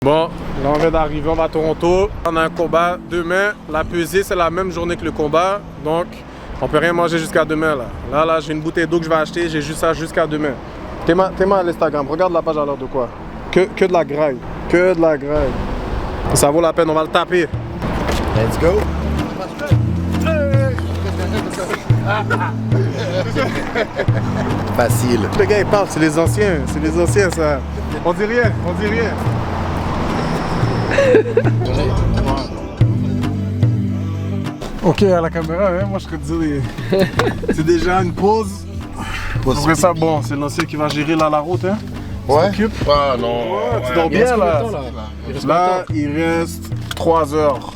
Bon, là on vient d'arriver, on va à Toronto. On a un combat demain. La pesée, c'est la même journée que le combat. Donc, on peut rien manger jusqu'à demain là. Là, j'ai une bouteille d'eau que je vais acheter. J'ai juste ça jusqu'à demain. T'es mal à l'Instagram. Regarde la page à l'heure de quoi. Que de la graille. Que de la graille. Ça vaut la peine, on va le taper. Let's go. Facile. Le gars il parle, c'est les anciens ça. On dit rien, on dit rien. Ok, à la caméra, hein, moi je serais dire, c'est déjà une pause. Après ça, bon, c'est l'ancien qui va gérer là, la route, hein. Ouais. Ah non. Ouais, tu dors bien là. Là, il reste 3 heures.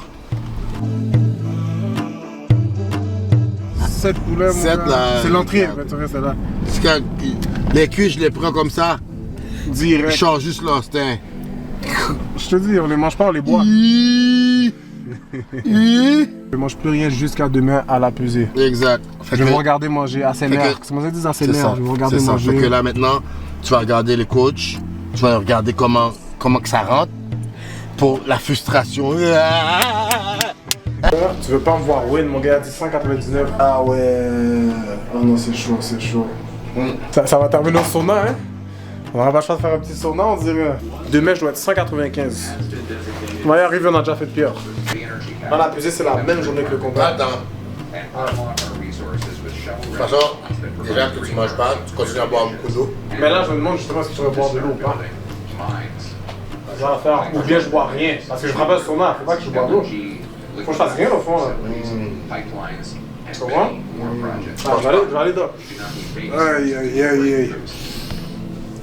7 poulets, c'est l'entrée, tu restes là. Les cuits, je les prends comme ça. Direct. Je change juste l'instinct. Je te dis, on les mange pas, on les boit. Je mange plus rien jusqu'à demain à la pesée. Exact. Je vais vous regarder manger à ses nerfs. C'est moi qui dis à ses nerfs. Je vais vous regarder manger. Fait que là maintenant, tu vas regarder le coach. Tu vas regarder comment que ça rentre. Pour la frustration. Tu veux pas me voir win, mon gars a dit 199. Ah ouais. Oh non, c'est chaud, c'est chaud. Ça va terminer au sauna, hein? On va pas faire un petit sauna, on dirait. Demain, je dois être 195. On va y arriver, on a déjà fait pire. Dans la pesée, c'est la même journée que le combat. Attends. De toute façon, déjà que tu manges pas, tu continues à boire beaucoup d'eau. Mais là, je me demande justement si tu vas boire de l'eau ou pas. Ça va faire. Ou bien je bois rien. Parce que je prends pas le sauna, faut pas que je bois d'eau. Faut que je fasse rien au fond là. Tu comprends? Je vais aller dedans. Aïe aïe aïe aïe.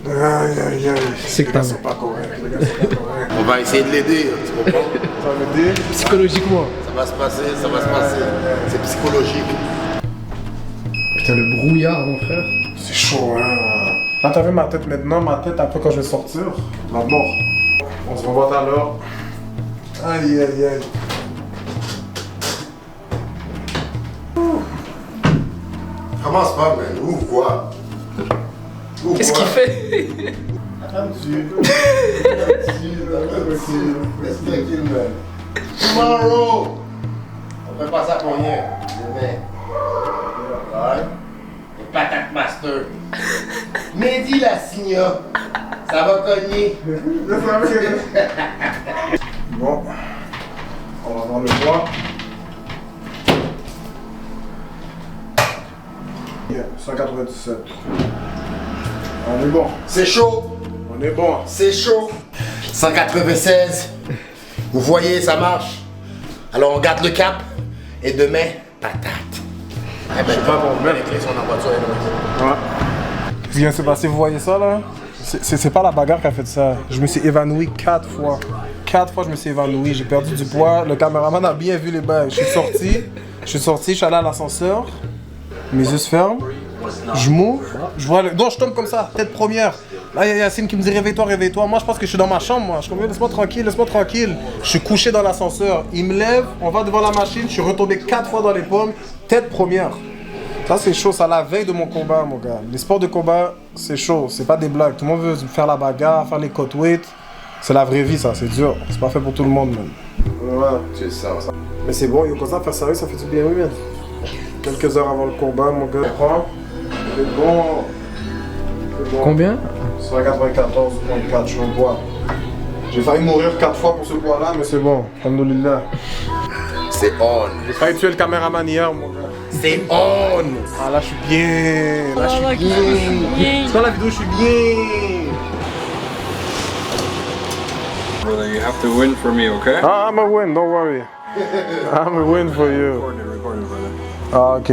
Aïe aïe aïe. C'est que c'est pas correct. Les gars, c'est pas correct. On va essayer de l'aider, tu comprends? Ça va m'aider. psychologiquement. Ça va se passer, ça va se passer. C'est psychologique. Putain, le brouillard, mon frère. C'est chaud, hein. Là, t'as vu ma tête maintenant, ma tête après quand je vais sortir. La mort. On se revoit tout à l'heure. Aïe aïe aïe. Commence pas, man. Ouvre quoi? Qu'est-ce qu'il fait? Laisse tranquille, man. Tomorrow! On fait pas ça pour rien. Demain. Alright? Les patates master. Mehdi la signa. Ça va cogner. Bon. On va voir le poids. Yeah, 197. On est bon. C'est chaud. On est bon. C'est chaud. 196. Vous voyez, ça marche. Alors on garde le cap. Et demain, patate. Eh ben, pas bon, les clés sont dans la voiture. Ouais. Ce qui vient de se passer, vous voyez ça là? C'est pas la bagarre qui a fait ça. Je me suis évanoui 4 fois. 4 fois je me suis évanoui, j'ai perdu du poids. Le caméraman a bien vu les bails. Je suis allé à l'ascenseur. Mes yeux se ferment. Je m'ouvre. Je vois le... Non, je tombe comme ça, tête première. Là, il y a Yacine qui me dit réveille-toi, réveille-toi. Moi, je pense que je suis dans ma chambre, moi. Je suis comme laisse-moi tranquille, laisse-moi tranquille. Je suis couché dans l'ascenseur. Il me lève, on va devant la machine. Je suis retombé 4 fois dans les pommes, tête première. Ça, c'est chaud, ça la veille de mon combat, mon gars. Les sports de combat, c'est chaud, c'est pas des blagues. Tout le monde veut faire la bagarre, faire les cut weight. C'est la vraie vie, ça, c'est dur. C'est pas fait pour tout le monde, même. Ouais, C'est ça. mais c'est bon, il faut ça faire sérieux, ça fait du bien, oui, man. Quelques heures avant le combat, mon gars. Prends. C'est bon. C'est bon. Combien? 194,4, je suis en poids. J'ai failli mourir 4 fois pour ce poids-là, mais c'est bon. Alhamdoulilah. C'est on. J'ai failli tuer le caméraman hier, mon gars. C'est on. Ah, là, je suis bien. Là, je suis bien. C'est dans la vidéo, je suis bien. Well, you have to win for me, okay? Ah, I'm a win, don't worry. I'm a win for you. Recording, brother. Ah, ok.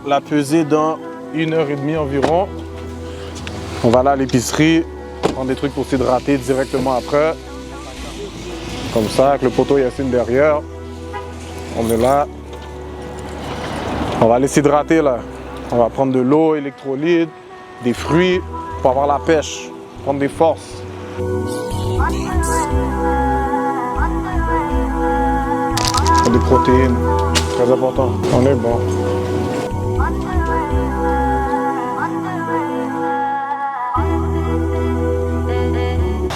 La pesée dans 1h30 environ. On va là à l'épicerie, prendre des trucs pour s'hydrater directement après. Comme ça, avec le poteau Yacine derrière. On est là. On va aller s'hydrater là. On va prendre de l'eau, électrolyte, des fruits pour avoir la pêche, prendre des forces. des protéines. Très important. On est bon.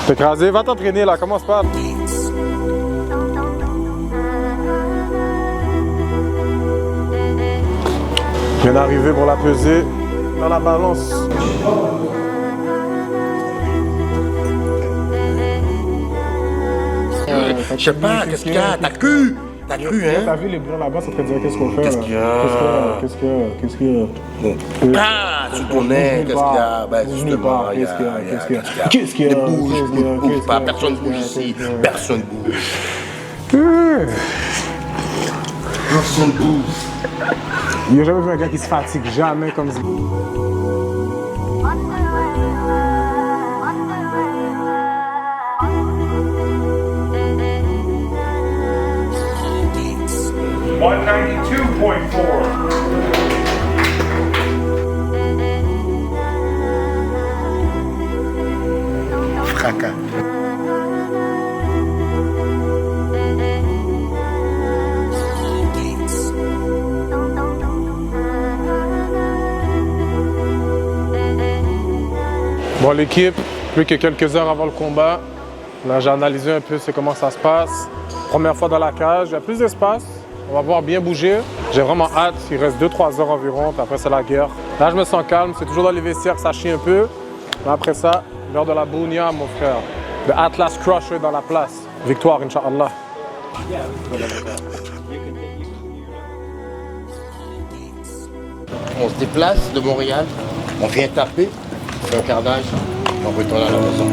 T'es écrasé, va t'entraîner là, commence pas. Je viens d'arriver pour la peser dans la balance. Je sais pas, qu'est-ce qu'il y a? T'as cru? T'as cru, hein? T'as vu les blancs là-bas, ça te dit qu'est-ce qu'on fait? Qu'est-ce qu'il y a? Qu'est-ce qu'il y a? Ah, tu connais, qu'est-ce qu'il y a? Ben, justement, il y a. Qu'est-ce qu'il y a? Bouge pas, personne bouge ici. Personne bouge. Personne bouge. Il n'y a jamais vu un gars qui se fatigue jamais comme ça. Fracas. Bon, l'équipe, plus que quelques heures avant le combat, là j'ai analysé un peu comment ça se passe. Première fois dans la cage, il y a plus d'espace, on va voir bien bouger. J'ai vraiment hâte, il reste 2-3 heures environ, puis après c'est la guerre. Là je me sens calme, c'est toujours dans les vestiaires que ça chie un peu. Mais après ça, l'heure de la bounia, mon frère. Le Atlas Crusher dans la place. Victoire, Inch'Allah. On se déplace de Montréal, on vient taper, on fait un carnage, on retourne à la maison.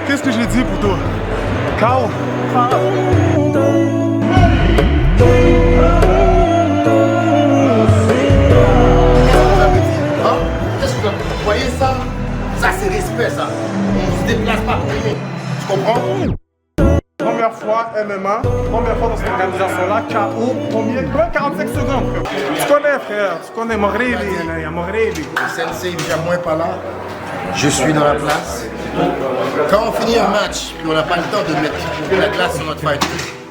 Qu'est-ce que j'ai dit plutôt? KO. Qu'est-ce que vous voyez ça? Ça c'est respect ça. On se déplace pas pour rien. Tu comprends? Première fois MMA, première fois dans cette organisation-là, KO, premier, 45 secondes. Tu connais frère, tu connais Morelia, Morelia. Le sensei Benjamin pas là. Je suis dans la place. Quand on finit un match, puis on n'a pas le temps de mettre la glace sur notre fight,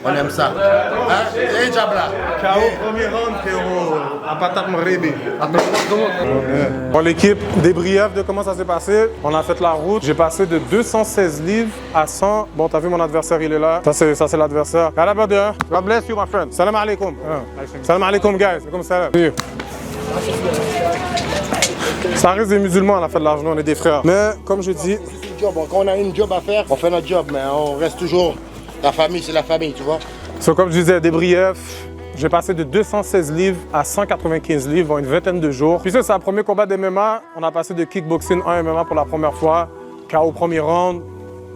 on aime ça. Hein? Hey Jabla. KO, premier round, frérot, à patate Morelia. Bon, l'équipe, débrief de comment ça s'est passé. On a fait la route. J'ai passé de 216 livres à 100. Bon, t'as vu mon adversaire, il est là. Ça, c'est l'adversaire. God bless you, my friend. Salam alaikum. Salam alaikum, guys. Comme salam. Ça reste des musulmans, on a fait de l'argent, on est des frères. Mais comme je dis, Quand on a une job à faire, on fait notre job, mais on reste toujours. La famille, c'est la famille, tu vois. Comme je disais, débrief. J'ai passé de 216 livres à 195 livres en une vingtaine de jours. Puis ça, c'est le premier combat d'MMA. On a passé de kickboxing en MMA pour la première fois. KO premier round,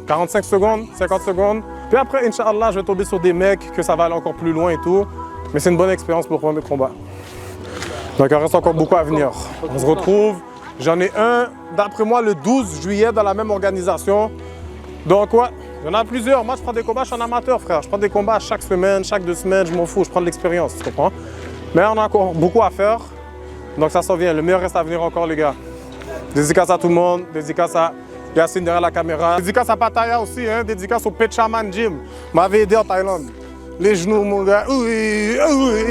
45 secondes, 50 secondes. Puis après, Inch'Allah, je vais tomber sur des mecs que ça va aller encore plus loin et tout. Mais c'est une bonne expérience pour le premier combat. Donc il reste encore beaucoup à venir. On se retrouve. J'en ai un, d'après moi, le 12 juillet dans la même organisation. Donc ouais, il y en a plusieurs. Moi, je prends des combats, je suis un amateur, frère. Je prends des combats chaque semaine, chaque 2 semaines, je m'en fous, je prends de l'expérience, tu comprends? Mais on a encore beaucoup à faire. Donc ça s'en vient. Le meilleur reste à venir encore, les gars. Dédicace à tout le monde, dédicace à Yacine derrière la caméra. Dédicace à Pattaya aussi, hein? Dédicace au Pechaman Gym. M'avait aidé en Thaïlande. Les genoux, mon gars. Oui, oui.